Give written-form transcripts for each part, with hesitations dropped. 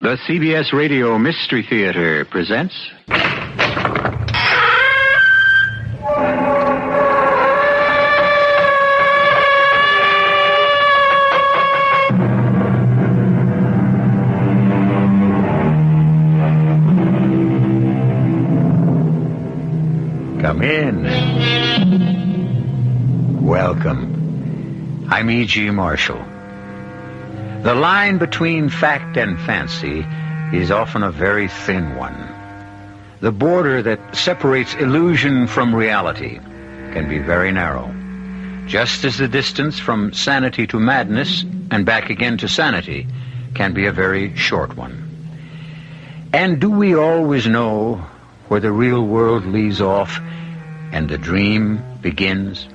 The CBS Radio Mystery Theater presents... Come in. Welcome. I'm E.G. Marshall. The line between fact and fancy is often a very thin one. The border that separates illusion from reality can be very narrow, just as the distance from sanity to madness and back again to sanity can be a very short one. And do we always know where the real world leaves off and the dream begins?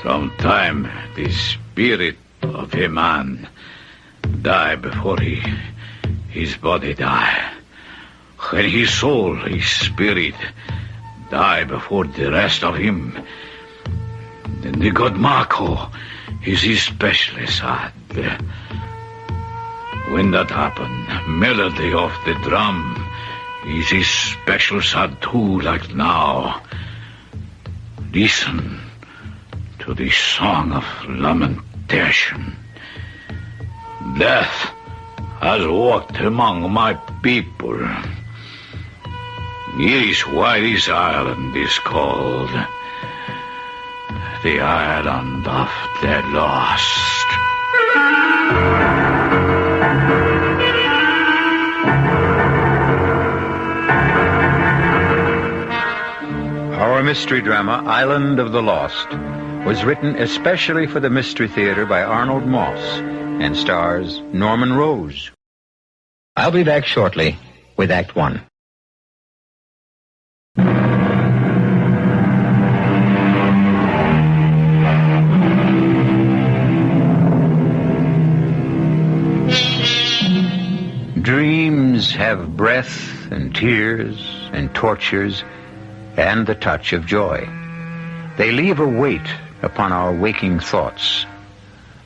Sometime the spirit of Himan die before his body die. When his soul, his spirit, die before the rest of him, then the god Marco is especially sad. When that happen, melody of the drum is especially sad too, like now. Listen to the song of lamentation. Death has walked among my people. It is why this island is called the Island of the Lost. Our mystery drama, Island of the Lost, was written especially for the Mystery Theater by Arnold Moss and stars Norman Rose. I'll be back shortly with Act One. Dreams have breath and tears and tortures and the touch of joy. They leave a weight upon our waking thoughts.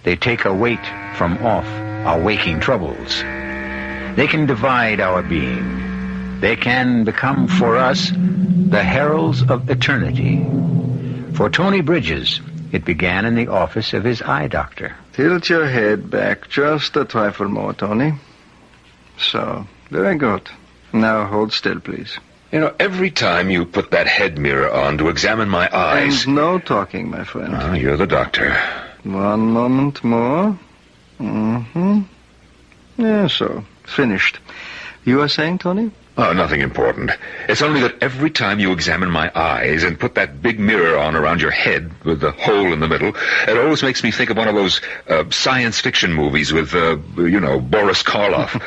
They take a weight from off our waking troubles. They can divide our being. They can become for us the heralds of eternity. For Tony Bridges, it began in the office of his eye doctor. Tilt your head back just a trifle more, Tony. So, very good. Now hold still, please. You know, every time you put that head mirror on to examine my eyes... And no talking, my friend. Oh, you're the doctor. One moment more. Yeah, so. Finished. You were saying, Tony? Oh, nothing important. It's only that every time you examine my eyes and put that big mirror on around your head with the hole in the middle, it always makes me think of one of those science fiction movies with, Boris Karloff.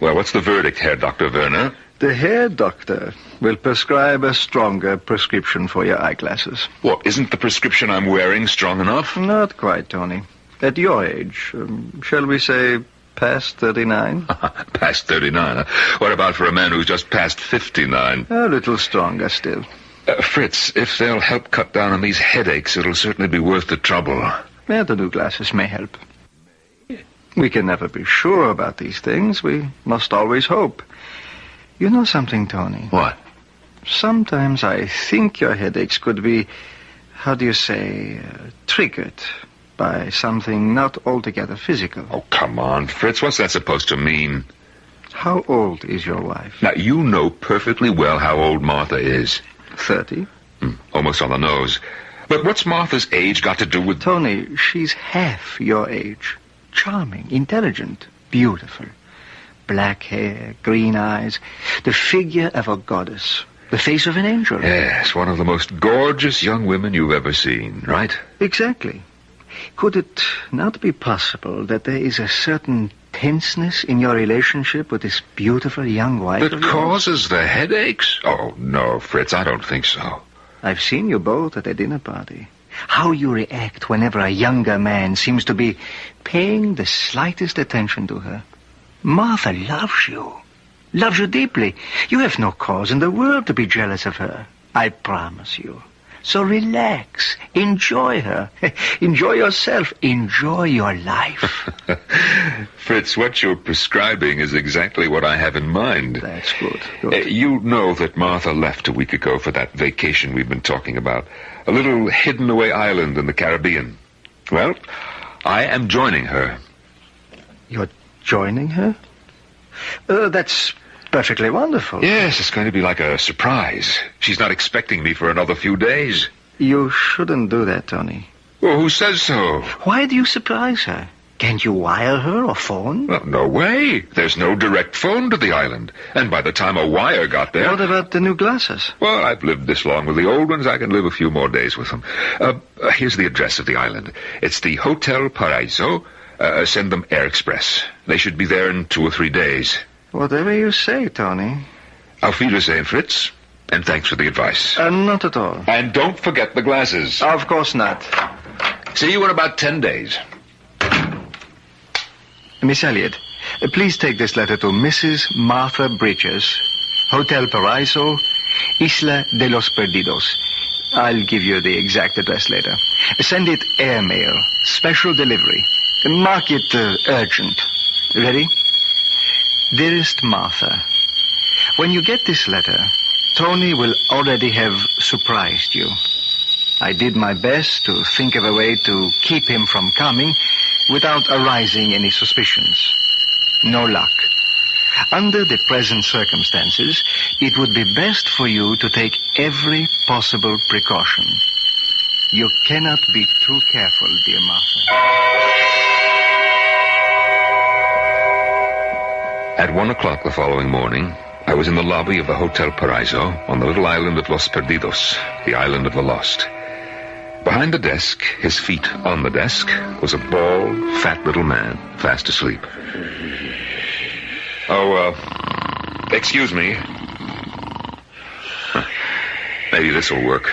Well, what's the verdict, Herr Dr. Werner? The hair doctor will prescribe a stronger prescription for your eyeglasses. What, isn't the prescription I'm wearing strong enough? Not quite, Tony. At your age, shall we say past 39? Past 39? What about for a man who's just past 59? A little stronger still. Fritz, if they'll help cut down on these headaches, it'll certainly be worth the trouble. Yeah, the new glasses may help. We can never be sure about these things. We must always hope. You know something, Tony? What? Sometimes I think your headaches could be, triggered by something not altogether physical. Oh, come on, Fritz. What's that supposed to mean? How old is your wife? Now, you know perfectly well how old Martha is. 30. Almost on the nose. But what's Martha's age got to do with... Tony, she's half your age. Charming, intelligent, beautiful. Black hair, green eyes, the figure of a goddess, the face of an angel. Yes, one of the most gorgeous young women you've ever seen, right? Exactly. Could it not be possible that there is a certain tenseness in your relationship with this beautiful young wife that causes the headaches? Oh, no, Fritz, I don't think so. I've seen you both at a dinner party. How you react whenever a younger man seems to be paying the slightest attention to her. Martha loves you deeply. You have no cause in the world to be jealous of her. I promise you. So relax. Enjoy her. Enjoy yourself. Enjoy your life. Fritz, what you're prescribing is exactly what I have in mind. That's good. You know that Martha left a week ago for that vacation we've been talking about. A little hidden-away island in the Caribbean. Well, I am joining her. You're joining her? That's perfectly wonderful. Yes, it's going to be like a surprise. She's not expecting me for another few days. You shouldn't do that, Tony. Well, who says so? Why do you surprise her? Can't you wire her or phone? Well, no way. There's no direct phone to the island. And by the time a wire got there... What about the new glasses? Well, I've lived this long with the old ones. I can live a few more days with them. Here's the address of the island. It's the Hotel Paraiso. Send them Air Express. They should be there in 2 or 3 days. Whatever you say, Tony. Auf Wiedersehen, Fritz. And thanks for the advice. Not at all. And don't forget the glasses. Of course not. See you in about 10 days. Miss Elliot, please take this letter to Mrs. Martha Bridges, Hotel Paraiso, Isla de los Perdidos. I'll give you the exact address later. Send it airmail, special delivery. Mark it urgent. Ready? Dearest Martha, when you get this letter, Tony will already have surprised you. I did my best to think of a way to keep him from coming without arousing any suspicions. No luck. Under the present circumstances, it would be best for you to take every possible precaution. You cannot be too careful, dear Martha. At 1 o'clock the following morning, I was in the lobby of the Hotel Paraiso on the little island of Los Perdidos, the island of the lost. Behind the desk, his feet on the desk, was a bald, fat little man, fast asleep. Excuse me. Maybe this'll work.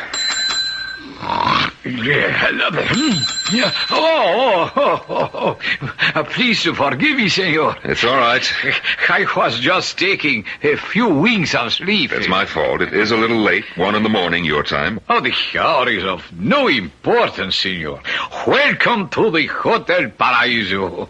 Please forgive me, senor. It's all right. I was just taking a few winks of sleep. It's my fault. It is a little late, 1 in the morning, your time. Oh, the hour is of no importance, senor. Welcome to the Hotel Paraiso.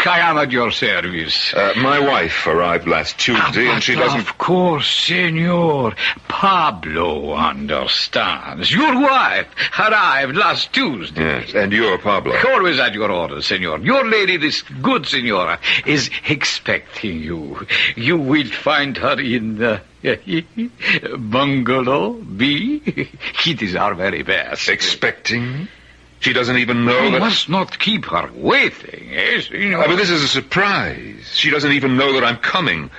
I am at your service. My wife arrived last Tuesday, and she doesn't... Of course, senor. Pablo understands. Your wife arrived last Tuesday. Yes, and you're Pablo. Always at your orders, senor. Your lady, this good senora, is expecting you. You will find her in Bungalow B. It is our very best. Expecting me? She doesn't even know You that... must not keep her waiting, eh, senor? But this is a surprise. She doesn't even know that I'm coming.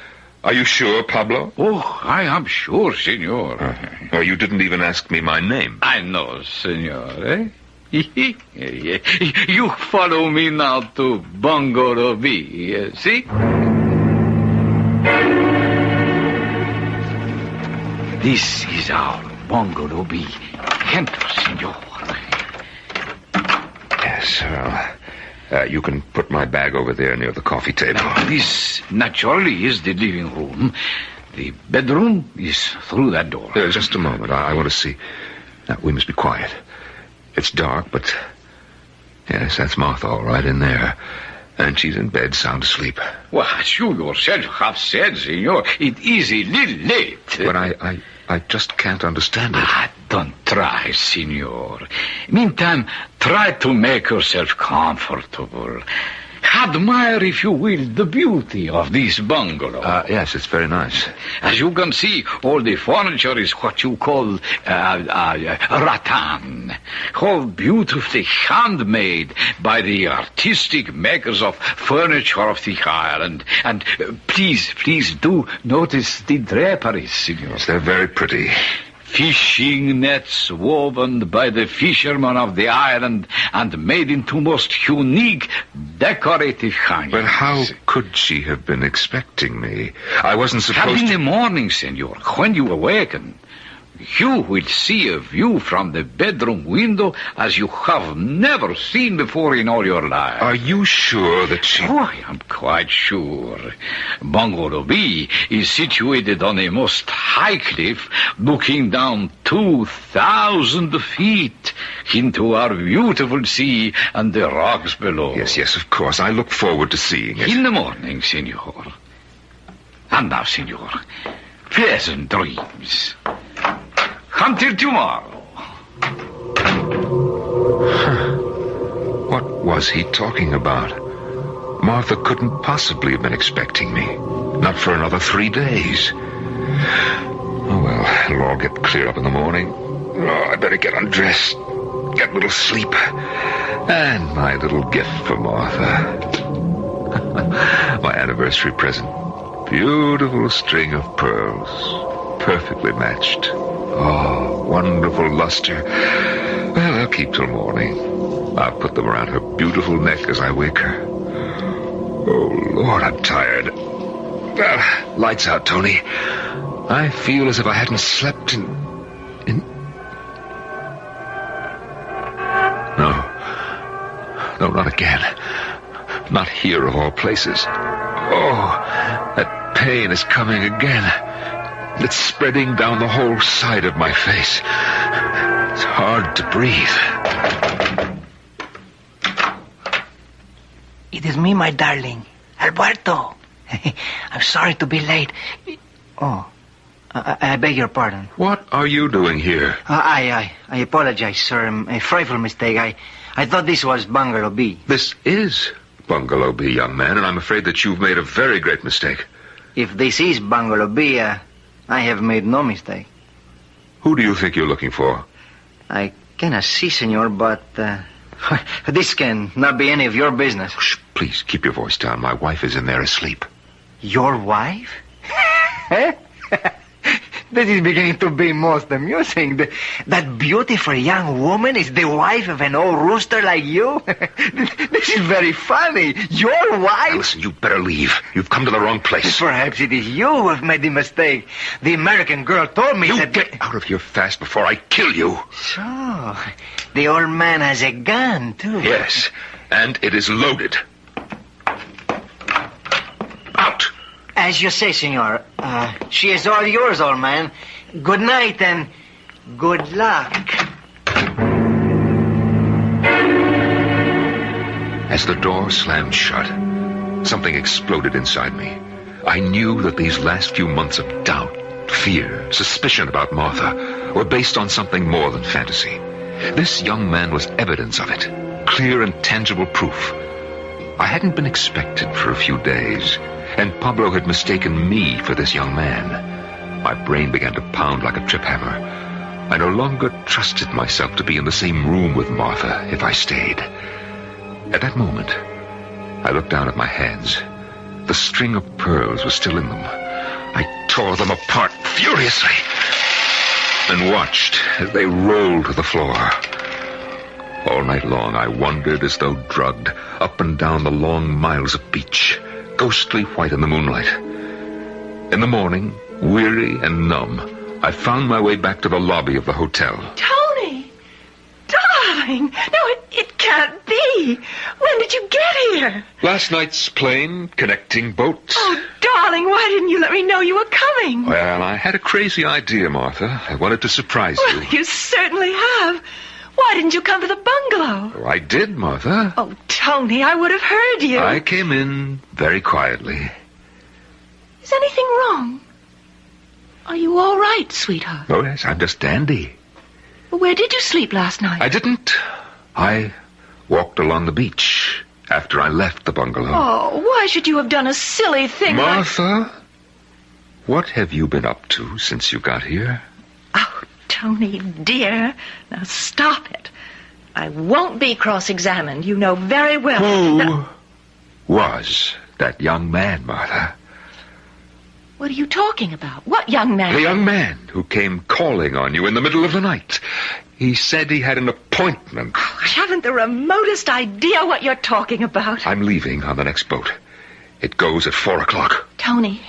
Are you sure, Pablo? Oh, I am sure, senor. You didn't even ask me my name. I know, senor, eh? You follow me now to Bungalow B, see? This is our Bungalow B. Enter, senor. Yes, well, you can put my bag over there near the coffee table. Now, this naturally is the living room. The bedroom is through that door. Just a moment. I want to see. Now, we must be quiet. It's dark, but... Yes, that's Martha all right in there. And she's in bed, sound asleep. Well, as you yourself have said, senor, it is a little late. But I just can't understand it. Don't try, senor. Meantime, try to make yourself comfortable. Admire, if you will, the beauty of this bungalow. Yes, it's very nice. As you can see, all the furniture is what you call rattan. All beautifully handmade by the artistic makers of furniture of the island. And please do notice the draperies, senor. Yes, they're very pretty. Fishing nets woven by the fishermen of the island and made into most unique decorative hangings. But how could she have been expecting me? I wasn't supposed In to... the morning, senor, when you awaken, You will see a view from the bedroom window as you have never seen before in all your life. Are you sure that she... Oh, I am quite sure. Bungalow B is situated on a most high cliff looking down 2,000 feet into our beautiful sea and the rocks below. Yes, of course. I look forward to seeing it. In the morning, senor. And now, senor, pleasant dreams. Until tomorrow. What was he talking about? Martha couldn't possibly have been expecting me. Not for another 3 days. Oh, well, it'll all get clear up in the morning. Oh, I better get undressed, get a little sleep. And my little gift for Martha. My anniversary present. Beautiful string of pearls. Perfectly matched. Oh, wonderful luster. Well, I'll keep till morning. I'll put them around her beautiful neck as I wake her. Oh, Lord, I'm tired. Well, lights out, Tony. I feel as if I hadn't slept in... No, not again. Not here, of all places. Oh, that pain is coming again. It's spreading down the whole side of my face. It's hard to breathe. It is me, my darling. Alberto. I'm sorry to be late. Oh, I beg your pardon. What are you doing here? I apologize, sir. A frightful mistake. I thought this was Bungalow B. This is Bungalow B, young man, and I'm afraid that you've made a very great mistake. If this is Bungalow B, I have made no mistake. Who do you think you're looking for? I cannot see, senor, but this can not be any of your business. Shh, please, keep your voice down. My wife is in there asleep. Your wife? This is beginning to be most amusing. That beautiful young woman is the wife of an old rooster like you? This is very funny. Your wife? Now listen, you better leave. You've come to the wrong place. Perhaps it is you who have made the mistake. The American girl told me you that... get out of here fast before I kill you. So, the old man has a gun, too. Yes, and it is loaded. Out. As you say, senor. She is all yours, old man. Good night and good luck. As the door slammed shut, something exploded inside me. I knew that these last few months of doubt, fear, suspicion about Martha were based on something more than fantasy. This young man was evidence of it, clear and tangible proof. I hadn't been expected for a few days, and Pablo had mistaken me for this young man. My brain began to pound like a trip hammer. I no longer trusted myself to be in the same room with Martha if I stayed. At that moment, I looked down at my hands. The string of pearls was still in them. I tore them apart furiously and watched as they rolled to the floor. All night long, I wandered as though drugged up and down the long miles of beach, ghostly white in the moonlight. In the morning, weary and numb, I found my way back to the lobby of the hotel. Tony! Darling! No, it can't be! When did you get here? Last night's plane, connecting boats. Oh, darling, why didn't you let me know you were coming? Well, I had a crazy idea, Martha. I wanted to surprise you. Well, you certainly have. Why didn't you come to the bungalow? Oh, I did, Martha. Oh, Tony, I would have heard you. I came in very quietly. Is anything wrong? Are you all right, sweetheart? Oh, yes, I'm just dandy. Where did you sleep last night? I didn't. I walked along the beach after I left the bungalow. Oh, why should you have done a silly thing Martha, what have you been up to since you got here? Oh, Tony, dear. Now stop it. I won't be cross-examined. You know very well. Who was that young man, Martha? What are you talking about? What young man? The young man who came calling on you in the middle of the night. He said he had an appointment. Oh, I haven't the remotest idea what you're talking about. I'm leaving on the next boat. It goes at 4:00. Tony,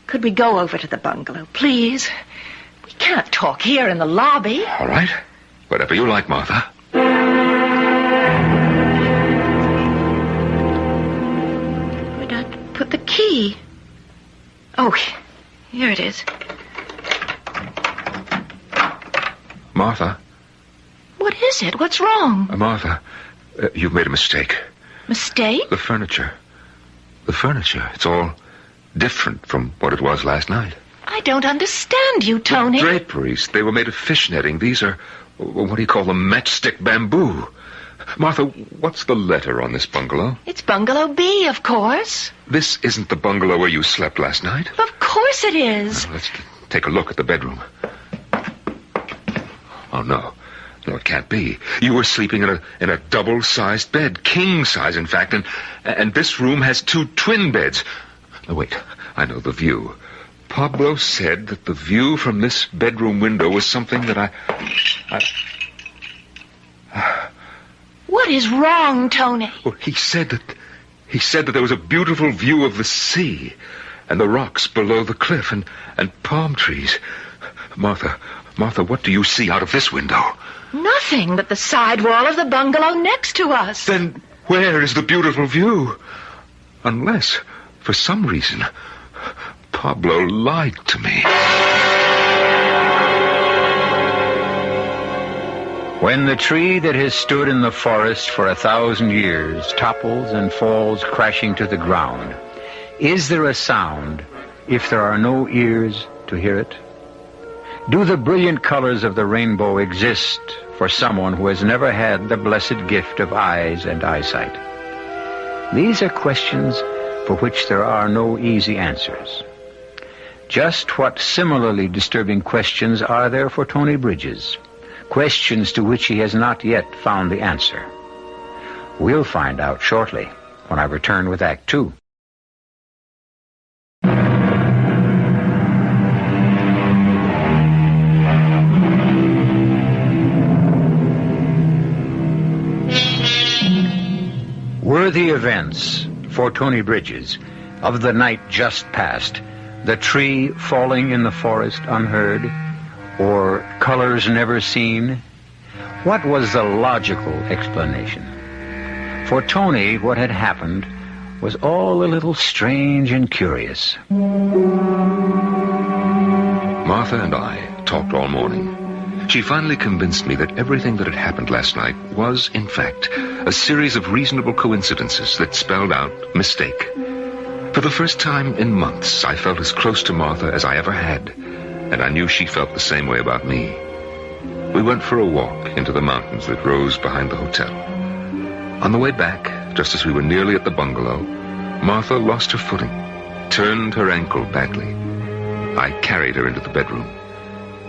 could we go over to the bungalow, please? We can't talk here in the lobby. All right. Whatever you like, Martha. Where'd I put the key? Oh, here it is. Martha. What is it? What's wrong? Martha, you've made a mistake. Mistake? The furniture. The furniture. It's all different from what it was last night. I don't understand you, Tony. The draperies, they were made of fish netting. These are, what do you call them, matchstick bamboo. Martha, what's the letter on this bungalow? It's Bungalow B, of course. This isn't the bungalow where you slept last night? Of course it is. Let's take a look at the bedroom. Oh, no. No, it can't be. You were sleeping in a double-sized bed, king-size, in fact, and this room has 2 twin beds. Oh, wait, I know the view. Pablo said that the view from this bedroom window was something that I... What is wrong, Tony? Well, he said that there was a beautiful view of the sea and the rocks below the cliff and palm trees. Martha, what do you see out of this window? Nothing but the side wall of the bungalow next to us. Then where is the beautiful view? Unless, for some reason, Pablo lied to me. When the tree that has stood in the forest for 1,000 years topples and falls crashing to the ground, is there a sound if there are no ears to hear it? Do the brilliant colors of the rainbow exist for someone who has never had the blessed gift of eyes and eyesight? These are questions for which there are no easy answers. Just what similarly disturbing questions are there for Tony Bridges? Questions to which he has not yet found the answer. We'll find out shortly when I return with Act 2. Were the events for Tony Bridges of the night just past, the tree falling in the forest unheard, or colors never seen? What was the logical explanation? For Tony, what had happened was all a little strange and curious. Martha and I talked all morning. She finally convinced me that everything that had happened last night was, in fact, a series of reasonable coincidences that spelled out mistake. For the first time in months, I felt as close to Martha as I ever had, and I knew she felt the same way about me. We went for a walk into the mountains that rose behind the hotel. On the way back, just as we were nearly at the bungalow, Martha lost her footing, turned her ankle badly. I carried her into the bedroom.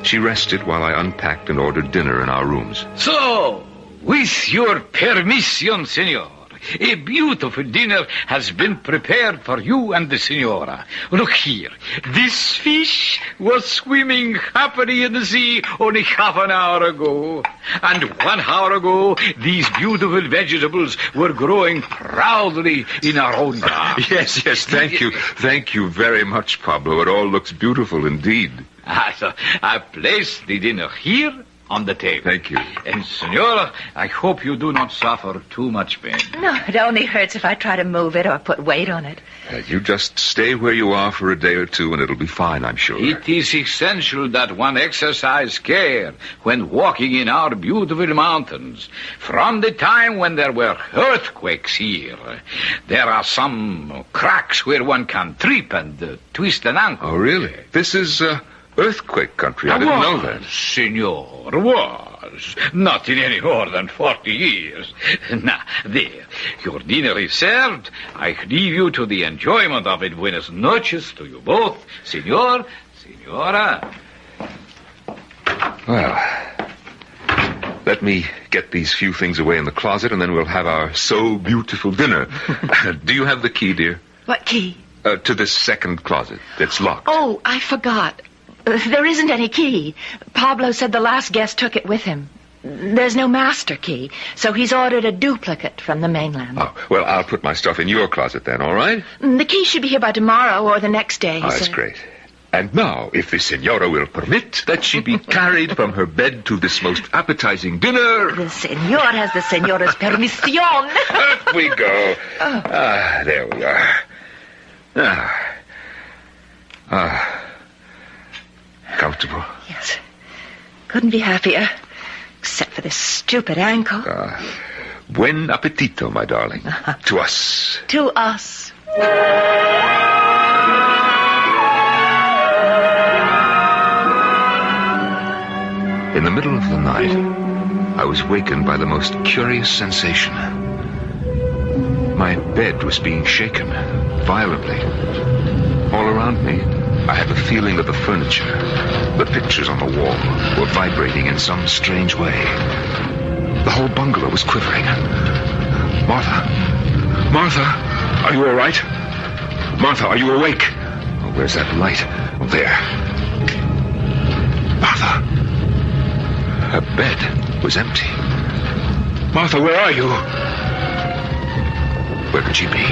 She rested while I unpacked and ordered dinner in our rooms. So, with your permission, senor, a beautiful dinner has been prepared for you and the senora. Look here. This fish was swimming happily in the sea only half an hour ago. And 1 hour ago, these beautiful vegetables were growing proudly in our own garden. Yes, thank you. Thank you very much, Pablo. It all looks beautiful indeed. So I place the dinner here on the table. Thank you. And, senora, I hope you do not suffer too much pain. No, it only hurts if I try to move it or put weight on it. You just stay where you are for a day or two and it'll be fine, I'm sure. It is essential that one exercise care when walking in our beautiful mountains. From the time when there were earthquakes here, there are some cracks where one can trip and twist an ankle. Oh, really? This is earthquake country. I didn't know that. Senor, was. Not in any more than 40 years. Now, there. Your dinner is served. I leave you to the enjoyment of it. Buenas noches to you both. Senor, senora. Well, let me get these few things away in the closet, and then we'll have our so beautiful dinner. Do you have the key, dear? What key? To this second closet. It's locked. Oh, I forgot. There isn't any key. Pablo said the last guest took it with him. There's no master key, so he's ordered a duplicate from the mainland. Oh, well, I'll put my stuff in your closet then, all right? The key should be here by tomorrow or the next day. Oh, that's great. And now, if the senora will permit, that she be carried from her bed to this most appetizing dinner. The senor has the senora's permission. Up we go. There we are. Comfortable. Yes. Couldn't be happier. Except for this stupid ankle. Buen appetito, my darling. To us. To us. In the middle of the night, I was wakened by the most curious sensation. My bed was being shaken violently. All around me, I had the feeling that the furniture, the pictures on the wall, were vibrating in some strange way. The whole bungalow was quivering. Martha, are you all right? Martha, are you awake? Oh, where's that light? Oh, there. Martha. Her bed was empty. Martha, where are you? Where could she be?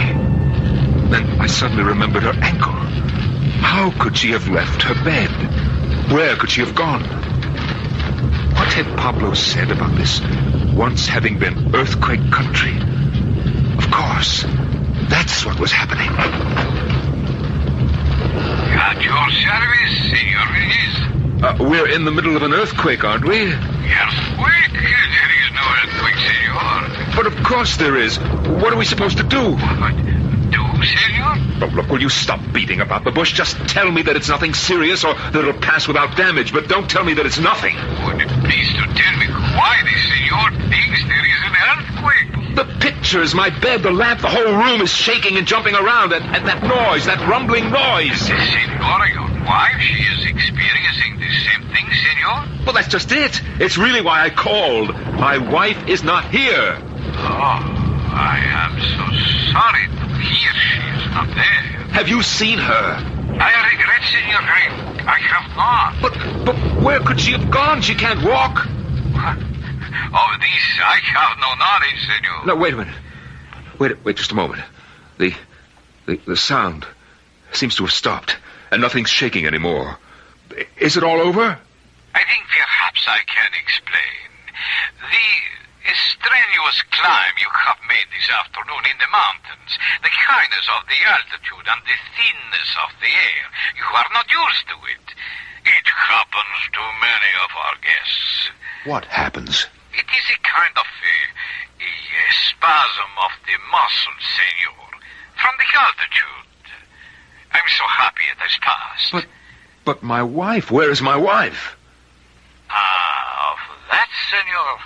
Then I suddenly remembered her ankle. How could she have left her bed? Where could she have gone? What had Pablo said about this once having been earthquake country? Of course, that's what was happening. At your service, Senor Reyes. We're in the middle of an earthquake, aren't we? Earthquake? There is no earthquake, senor. But of course there is. What are we supposed to do? What? Do, senor? Oh, look, will you stop beating about the bush? Just tell me that it's nothing serious or that it'll pass without damage, but don't tell me that it's nothing. Would it please to tell me why the senor thinks there is an earthquake? The pictures, my bed, the lamp, the whole room is shaking and jumping around, and that noise, that rumbling noise. The senora, your wife, she is experiencing the same thing, senor? Well, that's just it. It's really why I called. My wife is not here. Oh, I am so sorry to hear she is not there. Have you seen her? I regret, senor. I have not. But where could she have gone? She can't walk. Of this, I have no knowledge, senor. No, wait a minute. Wait just a moment. The sound seems to have stopped, and nothing's shaking anymore. Is it all over? I think perhaps I can explain. The strenuous climb you have made this afternoon in the mountains, the kindness of the altitude and the thinness of the air, you are not used to it. It happens to many of our guests. What happens? It is a kind of a spasm of the muscles, senor, from the altitude. I'm so happy it has passed. But my wife, where is my wife? Of that, senor,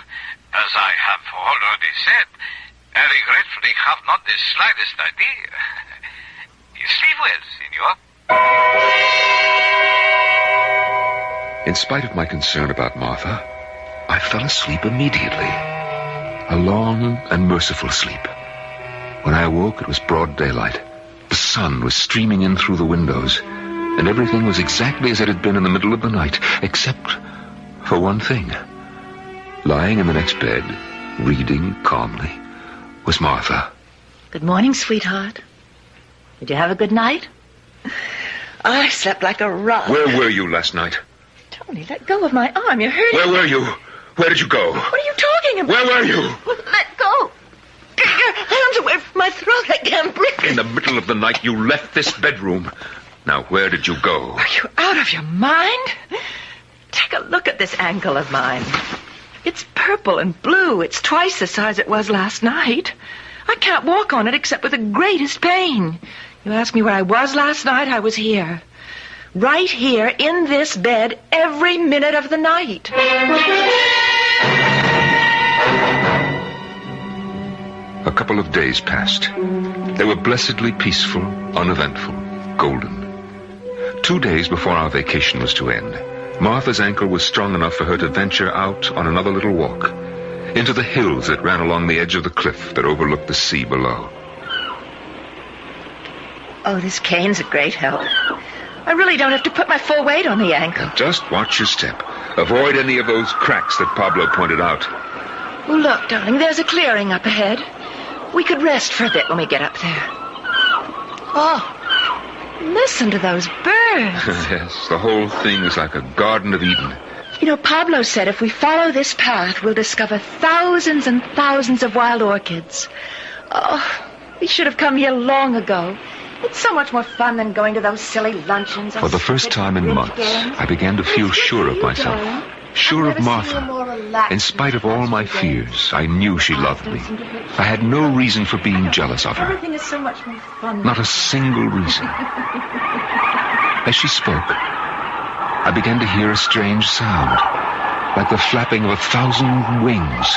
as I have already said, I regretfully have not the slightest idea. Sleep well, senor. In spite of my concern about Martha, I fell asleep immediately. A long and merciful sleep. When I awoke, it was broad daylight. The sun was streaming in through the windows, and everything was exactly as it had been in the middle of the night, except for one thing. Lying in the next bed, reading calmly, was Martha. Good morning, sweetheart. Did you have a good night? I slept like a rock. Where were you last night? Tony, let go of my arm. You're hurting. Where were you? Where did you go? What are you talking about? Where were you? Let go. Get your hands away from my throat. I can't breathe. In the middle of the night, you left this bedroom. Now, where did you go? Are you out of your mind? Take a look at this ankle of mine. It's purple and blue. It's twice the size it was last night. I can't walk on it except with the greatest pain. You asked me where I was last night, I was here. Right here in this bed every minute of the night. A couple of days passed. They were blessedly peaceful, uneventful, golden. 2 days before our vacation was to end, Martha's ankle was strong enough for her to venture out on another little walk, into the hills that ran along the edge of the cliff that overlooked the sea below. Oh, this cane's a great help. I really don't have to put my full weight on the ankle. Just watch your step. Avoid any of those cracks that Pablo pointed out. Oh, look, darling, there's a clearing up ahead. We could rest for a bit when we get up there. Oh, Listen to those birds. Yes, the whole thing is like a Garden of Eden. You know, Pablo said if we follow this path, we'll discover thousands and thousands of wild orchids. Oh, we should have come here long ago. It's so much more fun than going to those silly luncheons. For the first time in months, I began to feel sure of myself. Sure of Martha. In spite of all my fears, I knew she loved me. I had no reason for being jealous of her. Everything is so much more fun. Not a single reason. As she spoke, I began to hear a strange sound, like the flapping of 1,000 wings,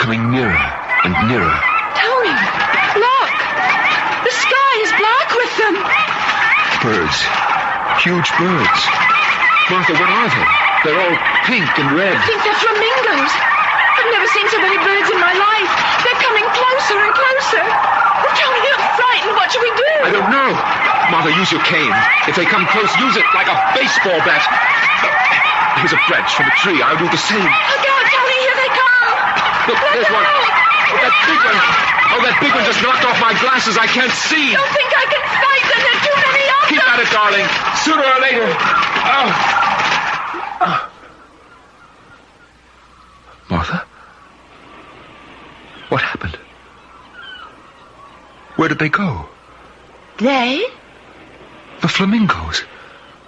coming nearer and nearer. Tony, look! The sky is black with them. Birds. Huge birds. Martha, what are they? They're all pink and red. I think they're flamingos. I've never seen so many birds in my life. They're coming closer and closer. Oh, Tony, I'm frightened. What should we do? I don't know. Martha, use your cane. If they come close, use it like a baseball bat. Here's a branch from a tree. I'll do the same. Look out, Tony. Here they come. Look, there's one. Oh, that big one. Oh, that big one just knocked off my glasses. I can't see. Don't think I can fight them. There are too many of Keep them. at it, darling. Sooner or later. Martha? What happened? Where did they go? They? The flamingos.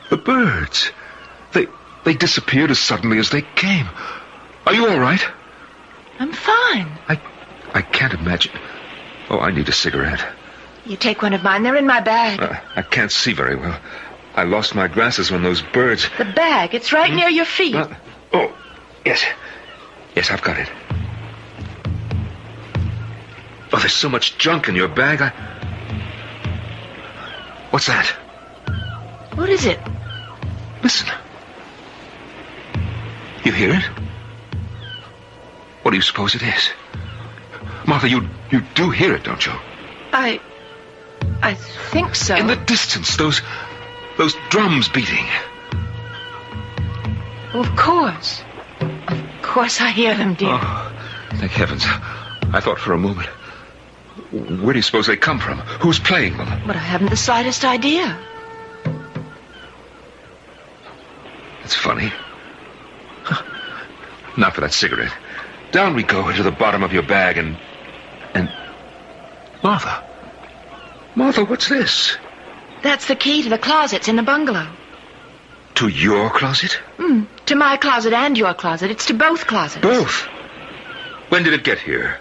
The birds. They disappeared as suddenly as they came. Are you all right? I'm fine. I can't imagine. Oh, I need a cigarette. You take one of mine. They're in my bag. I can't see very well. I lost my glasses when those birds... The bag. It's right near your feet. Oh, yes. Yes, I've got it. Oh, there's so much junk in your bag. What's that? What is it? Listen. You hear it? What do you suppose it is? Martha, you do hear it, don't you? I think so. In the distance, those drums beating. Well, of course. Of course I hear them, dear. Oh, thank heavens. I thought for a moment. Where do you suppose they come from? Who's playing them? But I haven't the slightest idea. It's funny. Now for that cigarette. Down we go into the bottom of your bag and... Martha. Martha, what's this? That's the key to the closets in the bungalow. To your closet? To my closet and your closet. It's to both closets. Both? When did it get here?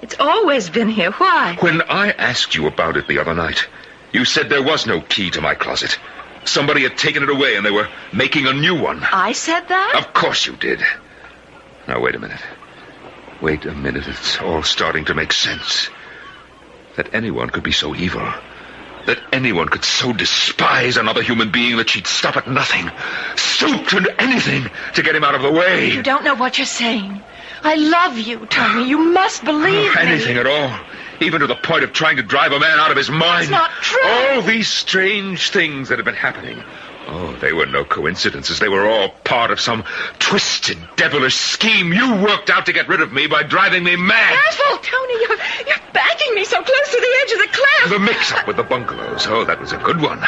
It's always been here. Why? When I asked you about it the other night, you said there was no key to my closet. Somebody had taken it away and they were making a new one. I said that? Of course you did. Now, wait a minute. Wait a minute. It's all starting to make sense. That anyone could be so evil. That anyone could so despise another human being that she'd stop at nothing. Stoop to anything to get him out of the way. You don't know what you're saying. I love you, Tony. You must believe me. Anything at all. Even to the point of trying to drive a man out of his mind. It's not true. All these strange things that have been happening. Oh, they were no coincidences. They were all part of some twisted, devilish scheme you worked out to get rid of me by driving me mad. Careful, Tony. You're backing me so close to the edge of the cliff. The mix-up with the bungalows. Oh, that was a good one.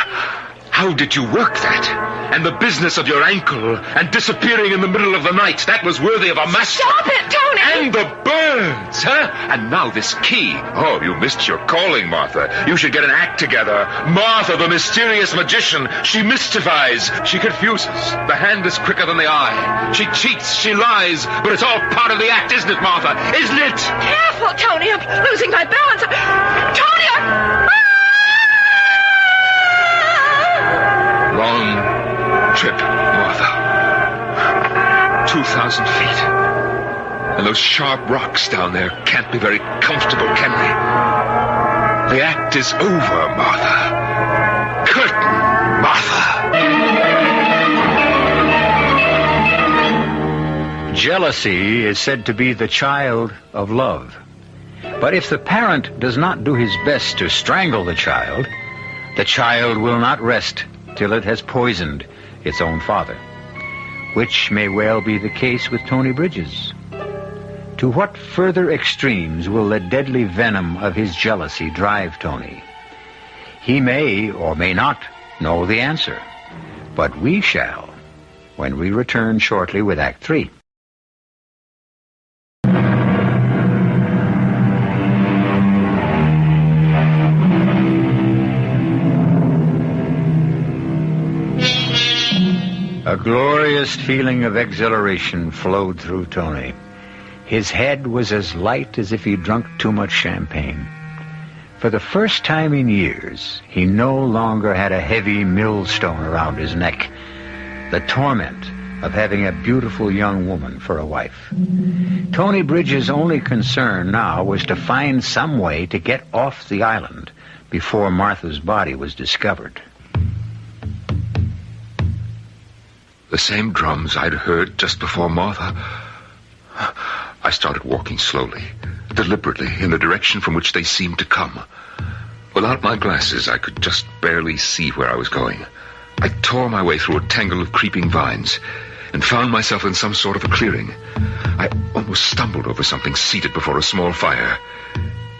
How did you work that? And the business of your ankle and disappearing in the middle of the night. That was worthy of a master. Stop it, Tony! And the birds, huh? And now this key. Oh, you missed your calling, Martha. You should get an act together. Martha, the mysterious magician. She mystifies. She confuses. The hand is quicker than the eye. She cheats. She lies. But it's all part of the act, isn't it, Martha? Isn't it? Careful, Tony. I'm losing my balance. Tony, Long trip, Martha. 2,000 feet. And those sharp rocks down there can't be very comfortable, can they? The act is over, Martha. Curtain, Martha. Jealousy is said to be the child of love. But if the parent does not do his best to strangle the child will not rest till it has poisoned its own father, which may well be the case with Tony Bridges. To what further extremes will the deadly venom of his jealousy drive Tony? He may or may not know the answer. But we shall when we return shortly with Act 3. A glorious feeling of exhilaration flowed through Tony. His head was as light as if he'd drunk too much champagne. For the first time in years, he no longer had a heavy millstone around his neck, the torment of having a beautiful young woman for a wife. Tony Bridges' only concern now was to find some way to get off the island before Martha's body was discovered. The same drums I'd heard just before Martha. I started walking slowly, deliberately, in the direction from which they seemed to come. Without my glasses, I could just barely see where I was going. I tore my way through a tangle of creeping vines and found myself in some sort of a clearing. I almost stumbled over something seated before a small fire.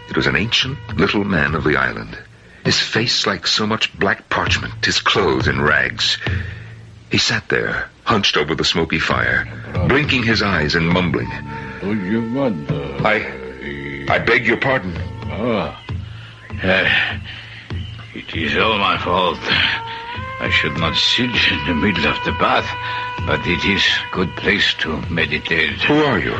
It was an ancient little man of the island, his face like so much black parchment, his clothes in rags. He sat there, hunched over the smoky fire, blinking his eyes and mumbling. I beg your pardon. It is all my fault. I should not sit in the middle of the bath, but it is a good place to meditate. Who are you?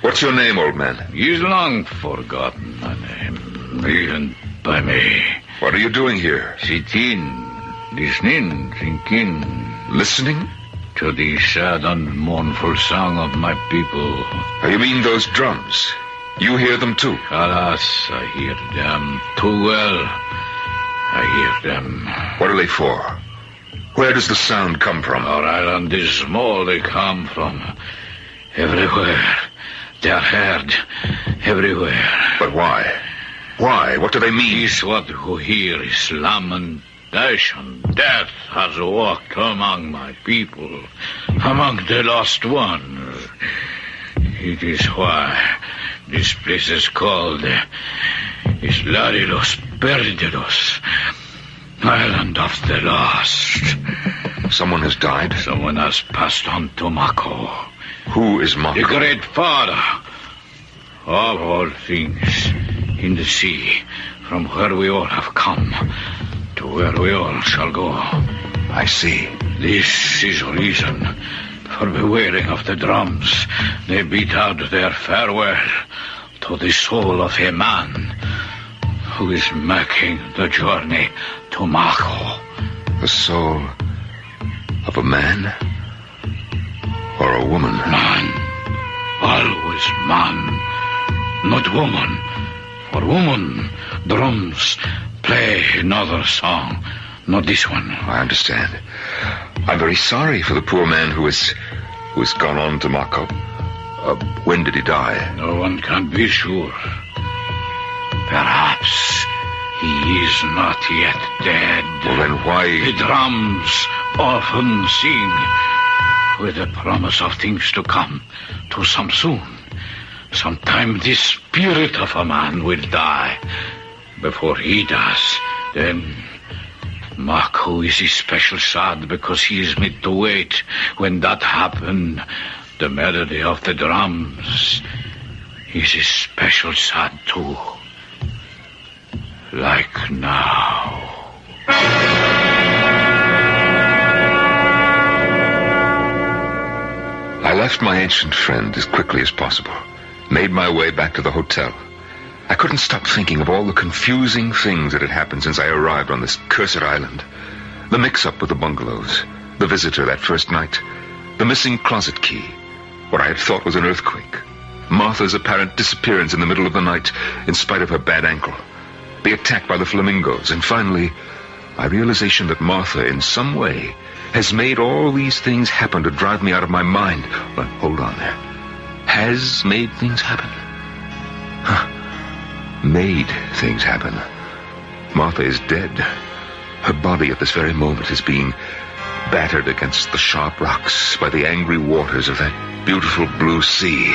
What's your name, old man? He is long forgotten, my name, even by me. What are you doing here? Sitting, listening, thinking. Listening? To the sad and mournful song of my people. You mean those drums? You hear them too? Alas, I hear them too well. I hear them. What are they for? Where does the sound come from? Our island is small. They come from everywhere. They are heard everywhere. But why? Why? What do they mean? This what who hear is lamentation. Death has walked among my people, among the lost one. It is why this place is called Isla de los Perdidos, Island of the Lost. Someone has died? Someone has passed on to Mako. Who is Mako? The great father of all things in the sea, from where we all have come to where we all shall go. I see. This is reason for bewailing of the drums. They beat out their farewell to the soul of Himan, who is making the journey to Mako. The soul of a man or a woman? Man. Always man, not woman. For woman, drums play another song, not this one. I understand. I'm very sorry for the poor man who has gone on to Mako. When did he die? No one can be sure. Perhaps he is not yet dead. Well, then why... The drums often sing with the promise of things to come, to some soon. Sometime the spirit of a man will die. Before he does, then Mako is especially sad because he is made to wait. When that happened, the melody of the drums is especially sad too. Like now. I left my ancient friend as quickly as possible. Made my way back to the hotel. I couldn't stop thinking of all the confusing things that had happened since I arrived on this cursed island. The mix-up with the bungalows, the visitor that first night, the missing closet key, what I had thought was an earthquake, Martha's apparent disappearance in the middle of the night in spite of her bad ankle, the attack by the flamingos, and finally, my realization that Martha, in some way, has made all these things happen to drive me out of my mind. But hold on there. Has made things happen? Made things happen. Martha is dead. Her body at this very moment is being battered against the sharp rocks by the angry waters of that beautiful blue sea.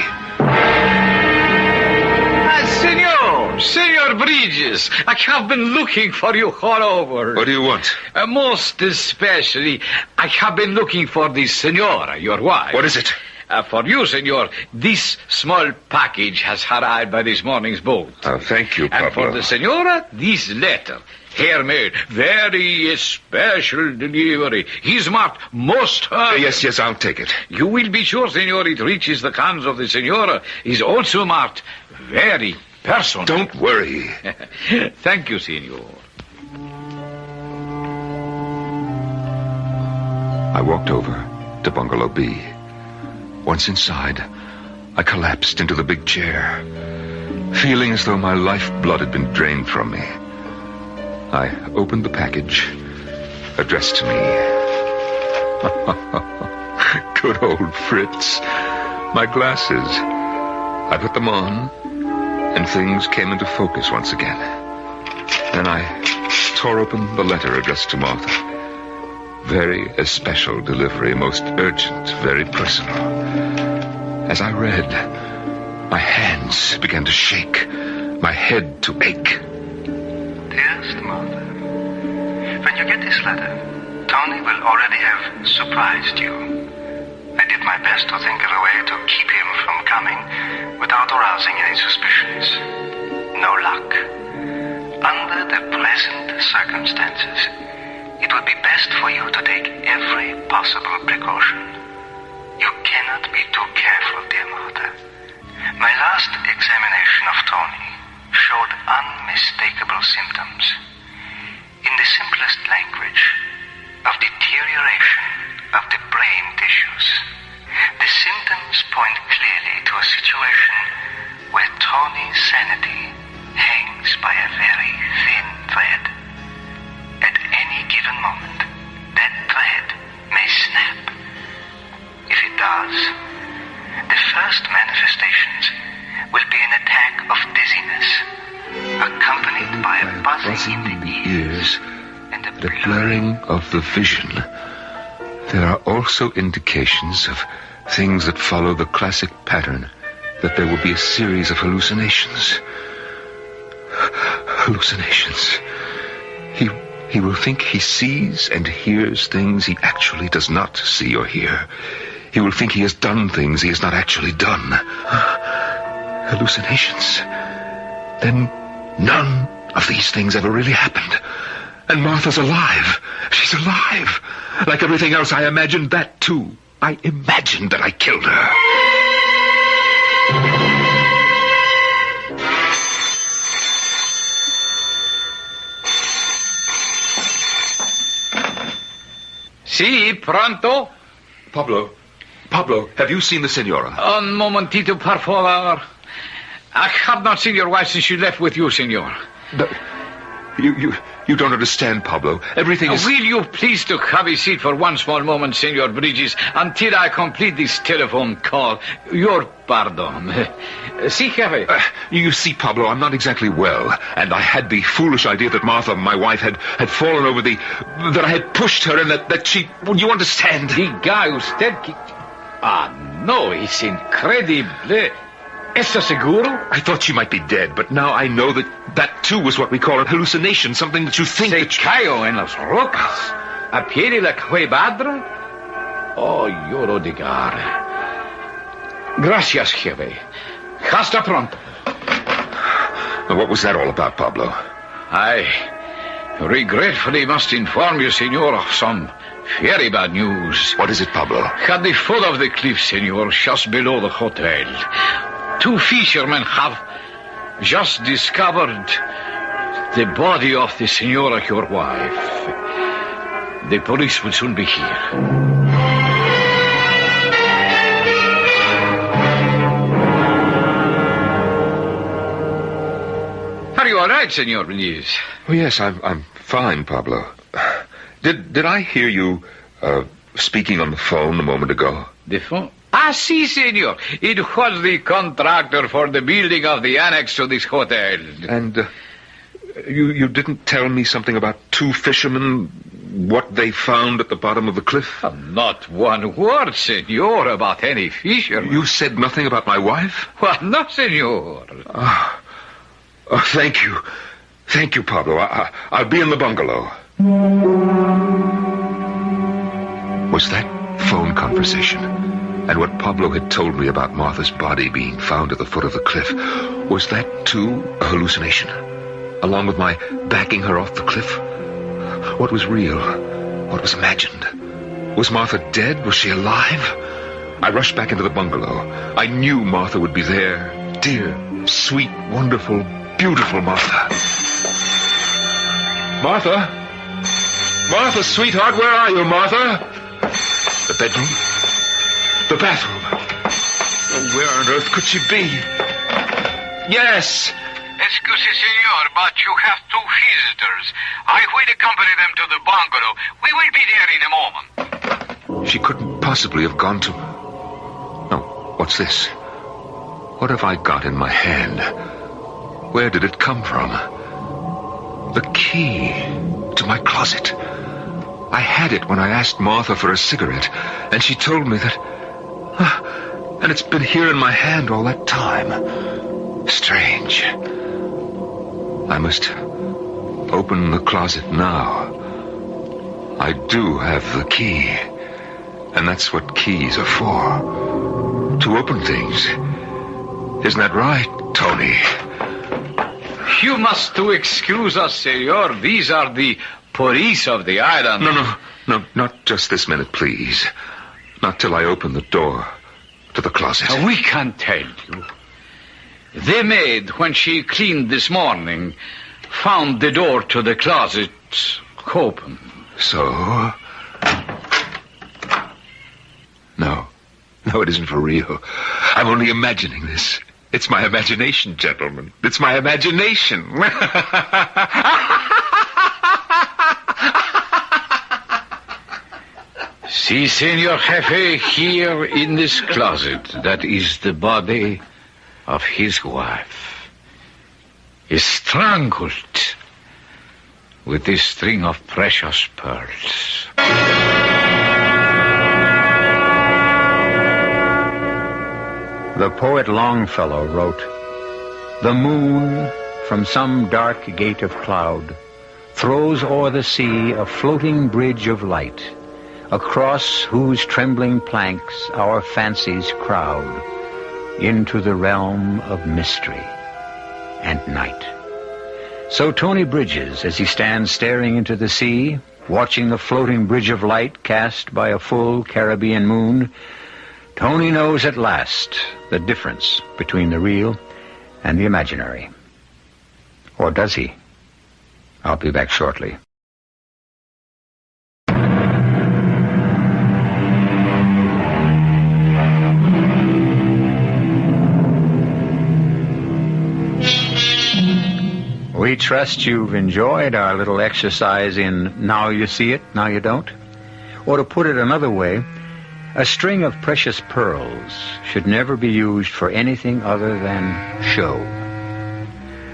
Senor! Senor Bridges, I have been looking for you all over. What do you want? Most especially, I have been looking for the senora, your wife. What is it? For you, senor, this small package has arrived by this morning's boat. Oh, thank you, Pablo. And for the senora, this letter. Handmade, very special delivery. He's marked most urgent. Yes, I'll take it. You will be sure, senor, it reaches the hands of the senora. He's also marked very personal. Don't worry. Thank you, senor. I walked over to Bungalow B. Once inside, I collapsed into the big chair, feeling as though my lifeblood had been drained from me. I opened the package addressed to me. Good old Fritz. My glasses. I put them on, and things came into focus once again. Then I tore open the letter addressed to Martha. Very especial delivery, most urgent, very personal. As I read, my hands began to shake, my head to ache. Dearest Martha, when you get this letter, Tony will already have surprised you. I did my best to think of a way to keep him from coming without arousing any suspicions. No luck. Under the present circumstances, it would be best for you to take every possible precaution. You cannot be too careful, dear Martha. My last examination of Tony showed unmistakable symptoms. In the simplest language, of deterioration of the brain tissues. The symptoms point clearly to a situation where Tony's sanity hangs by a very thin thread. At any given moment, that thread may snap. If it does, the first manifestations will be an attack of dizziness, accompanied by a buzzing in the ears and a blurring of the vision. There are also indications of things that follow the classic pattern, that there will be a series of hallucinations. Hallucinations. He will think he sees and hears things he actually does not see or hear. He will think he has done things he has not actually done. Hallucinations. Then none of these things ever really happened. And Martha's alive. She's alive. Like everything else, I imagined that too. I imagined that I killed her. Si, pronto? Pablo, have you seen the senora? Un momentito, por favor. I have not seen your wife since she left with you, senor. You don't understand, Pablo. Everything is... Will you please to have a seat for one small moment, Senor Bridges, until I complete this telephone call? Your pardon. Si, jefe. You see, Pablo, I'm not exactly well, and I had the foolish idea that Martha, my wife, had fallen over that I had pushed her and that she... You understand? Diga usted que... no, it's incredible. ¿Estás seguro? I thought she might be dead, but now I know that too was what we call a hallucination, something that you think Se cayó en las rocas, a pie de la cuevadra. Oh, lloro de gar. Gracias, jefe. Hasta pronto. What was that all about, Pablo? I regretfully must inform you, senor, of some very bad news. What is it, Pablo? At the foot of the cliff, senor, just below the hotel, 2 fishermen have just discovered the body of the senora, your wife. The police will soon be here. Are you all right, Senor Beniz? Oh, yes, I'm fine, Pablo. Did I hear you speaking on the phone a moment ago? The phone? Si, senor. It was the contractor for the building of the annex to this hotel. And you didn't tell me something about 2 fishermen, what they found at the bottom of the cliff? Not one word, senor, about any fishermen. You said nothing about my wife? Well, no, senor. Oh, thank you. Thank you, Pablo. I'll be in the bungalow. Was that phone conversation and what Pablo had told me about Martha's body being found at the foot of the cliff, was that too a hallucination? Along with my backing her off the cliff? What was real? What was imagined? Was Martha dead? Was she alive? I rushed back into the bungalow. I knew Martha would be there. Dear, sweet, wonderful, beautiful Martha. Martha? Martha, sweetheart, where are you, Martha? The bedroom? The bathroom? Oh, where on earth could she be? Yes! Excuse, senor, but you have two visitors. I will accompany them to the bungalow. We will be there in a moment. She couldn't possibly have gone to... No, what's this? What have I got in my hand? Where did it come from? The key to my closet. I had it when I asked Martha for a cigarette, and she told me that... and it's been here in my hand all that time. Strange. I must open the closet now. I do have the key, and that's what keys are for. To open things. Isn't that right, Tony? You must excuse us, senor. These are the police of the island. No, not just this minute, please. Not till I open the door to the closet. We can tell you. The maid, when she cleaned this morning, found the door to the closet open. So? No, it isn't for real. I'm only imagining this. It's my imagination, gentlemen. It's my imagination. See, Senor Jefe, here in this closet, that is the body of his wife. Is strangled with this string of precious pearls. The poet Longfellow wrote, "The moon, from some dark gate of cloud, throws o'er the sea a floating bridge of light, across whose trembling planks our fancies crowd into the realm of mystery and night." So Tony Bridges, as he stands staring into the sea, watching the floating bridge of light cast by a full Caribbean moon, Tony knows at last the difference between the real and the imaginary. Or does he? I'll be back shortly. We trust you've enjoyed our little exercise in Now You See It, Now You Don't. Or to put it another way, a string of precious pearls should never be used for anything other than show.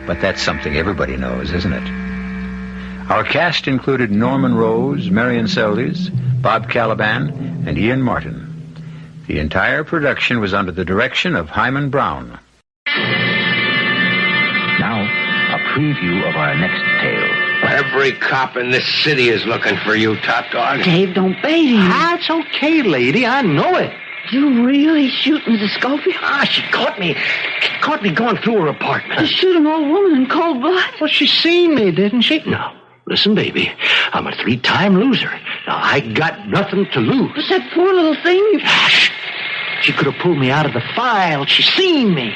But that's something everybody knows, isn't it? Our cast included Norman Rose, Marian Seldes, Bob Kaliban, and Ian Martin. The entire production was under the direction of Himan Brown. Now, a preview of our next tale. Every cop in this city is looking for you, top dog. Dave, don't bait him. It's okay, lady. I know it. You really shoot Mrs. Schofield? She caught me. Caught me going through her apartment. You shoot an old woman in cold blood? Well, she seen me, didn't she? No. Listen, baby. I'm a 3-time loser. Now, I got nothing to lose. But that poor little thing... Shh. She could have pulled me out of the file. She seen me.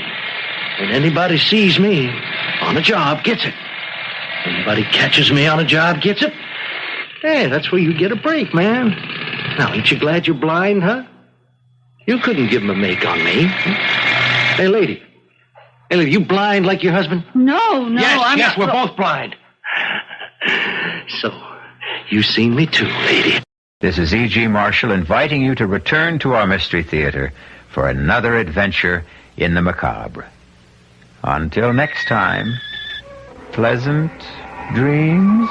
And anybody sees me on a job gets it. Anybody catches me on a job gets it. Hey, that's where you get a break, man. Now, ain't you glad you're blind, huh? You couldn't give him a make on me. Hey, lady. Hey, lady, you blind like your husband? No, Yes, we're both blind. So, you seen me too, lady. This is E.G. Marshall inviting you to return to our Mystery Theater for another adventure in the macabre. Until next time, pleasant dreams.